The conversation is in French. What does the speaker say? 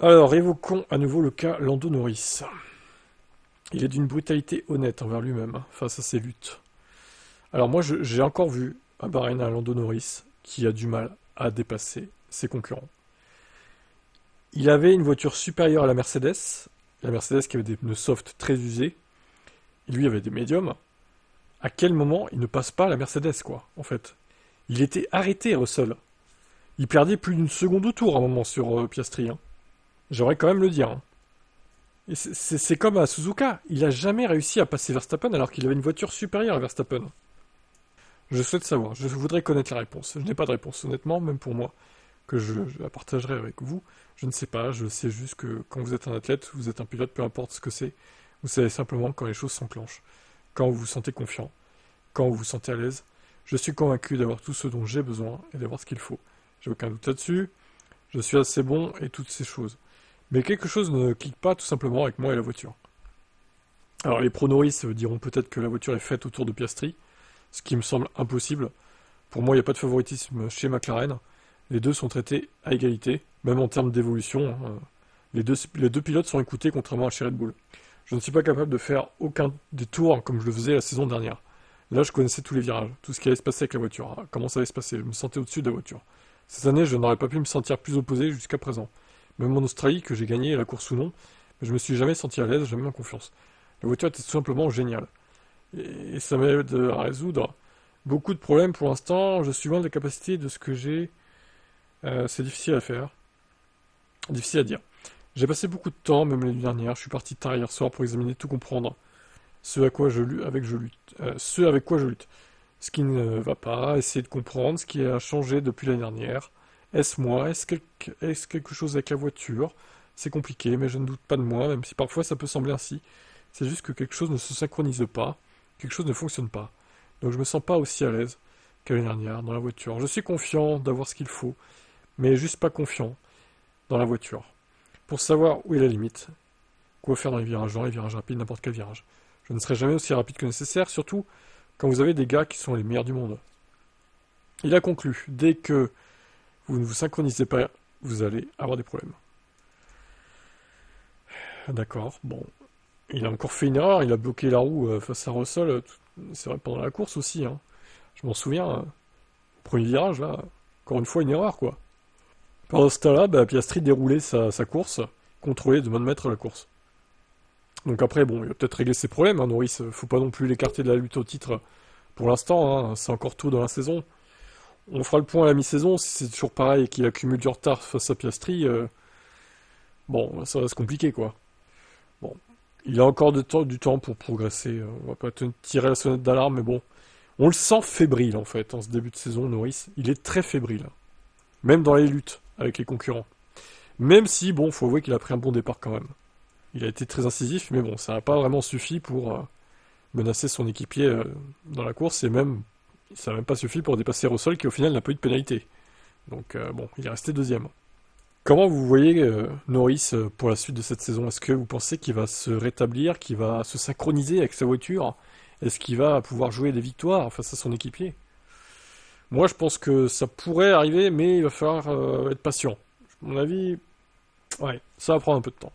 Alors, évoquons à nouveau le cas Lando Norris. Il est d'une brutalité honnête envers lui-même, face à ses luttes. Alors moi, j'ai encore vu à Bahreïn un Lando Norris qui a du mal à dépasser ses concurrents. Il avait une voiture supérieure à la Mercedes qui avait des pneus soft très usés, et lui avait des médiums. À quel moment il ne passe pas la Mercedes, quoi, en fait? Il était arrêté, Russell. Il perdait plus d'une seconde au tour à un moment sur Piastri, hein. J'aurais quand même le dire, hein. Et c'est comme à Suzuka, il a jamais réussi à passer Verstappen alors qu'il avait une voiture supérieure à Verstappen. Je souhaite savoir, je voudrais connaître la réponse. Je n'ai pas de réponse, honnêtement, même pour moi, que je la partagerai avec vous. Je ne sais pas, je sais juste que quand vous êtes un athlète, vous êtes un pilote, peu importe ce que c'est, vous savez simplement quand les choses s'enclenchent, quand vous vous sentez confiant, quand vous vous sentez à l'aise. Je suis convaincu d'avoir tout ce dont j'ai besoin et d'avoir ce qu'il faut. J'ai aucun doute là-dessus, je suis assez bon et toutes ces choses. Mais quelque chose ne clique pas tout simplement avec moi et la voiture. Alors les pronoris diront peut-être que la voiture est faite autour de Piastri, ce qui me semble impossible. Pour moi, il n'y a pas de favoritisme chez McLaren. Les deux sont traités à égalité, même en termes d'évolution, hein. Les deux pilotes sont écoutés contrairement à chez Red Bull. Je ne suis pas capable de faire aucun des tours comme je le faisais la saison dernière. Là, je connaissais tous les virages, tout ce qui allait se passer avec la voiture, hein, comment ça allait se passer, je me sentais au-dessus de la voiture. Cette année, je n'aurais pas pu me sentir plus opposé jusqu'à présent. Même en Australie, que j'ai gagné la course ou non, je me suis jamais senti à l'aise, jamais en confiance. La voiture était tout simplement géniale. Et ça m'aide à résoudre beaucoup de problèmes pour l'instant. Je suis loin de la capacité de ce que j'ai. C'est difficile à faire. Difficile à dire. J'ai passé beaucoup de temps, même l'année dernière. Je suis parti tard hier soir pour examiner tout comprendre. Ce avec quoi je lutte. Ce qui ne va pas, essayer de comprendre ce qui a changé depuis l'année dernière. Est-ce moi? Est-ce quelque chose avec la voiture? C'est compliqué, mais je ne doute pas de moi, même si parfois ça peut sembler ainsi. C'est juste que quelque chose ne se synchronise pas, quelque chose ne fonctionne pas. Donc je me sens pas aussi à l'aise qu'à l'année dernière dans la voiture. Je suis confiant d'avoir ce qu'il faut, mais juste pas confiant dans la voiture. Pour savoir où est la limite, quoi faire dans les virages rapides, n'importe quel virage. Je ne serai jamais aussi rapide que nécessaire, surtout quand vous avez des gars qui sont les meilleurs du monde. Il a conclu, dès que vous ne vous synchronisez pas, vous allez avoir des problèmes. D'accord, bon. Il a encore fait une erreur, il a bloqué la roue face à Russell, c'est vrai pendant la course aussi, hein. Je m'en souviens, au premier virage, là, encore une fois une erreur, quoi. Pendant ce temps-là, Piastri déroulait sa course, contrôlait de main de maître la course. Donc après, bon, il a peut-être réglé ses problèmes, hein, Norris, faut pas non plus l'écarter de la lutte au titre pour l'instant, hein, c'est encore tôt dans la saison. On fera le point à la mi-saison, si c'est toujours pareil et qu'il accumule du retard face à Piastri, bon, ça va se compliquer, quoi. Bon, il a encore du temps pour progresser, on va pas tirer la sonnette d'alarme, mais bon, on le sent fébrile, en fait, en ce début de saison, Norris, il est très fébrile, même dans les luttes avec les concurrents. Même si, bon, faut avouer qu'il a pris un bon départ quand même. Il a été très incisif, mais bon, ça n'a pas vraiment suffi pour menacer son équipier dans la course, et même, ça n'a même pas suffi pour dépasser Russell, qui au final n'a pas eu de pénalité. Donc bon, il est resté deuxième. Comment vous voyez Norris pour la suite de cette saison? Est-ce que vous pensez qu'il va se rétablir, qu'il va se synchroniser avec sa voiture? Est-ce qu'il va pouvoir jouer des victoires face à son équipier? Moi, je pense que ça pourrait arriver, mais il va falloir être patient. À mon avis, ouais, ça va prendre un peu de temps.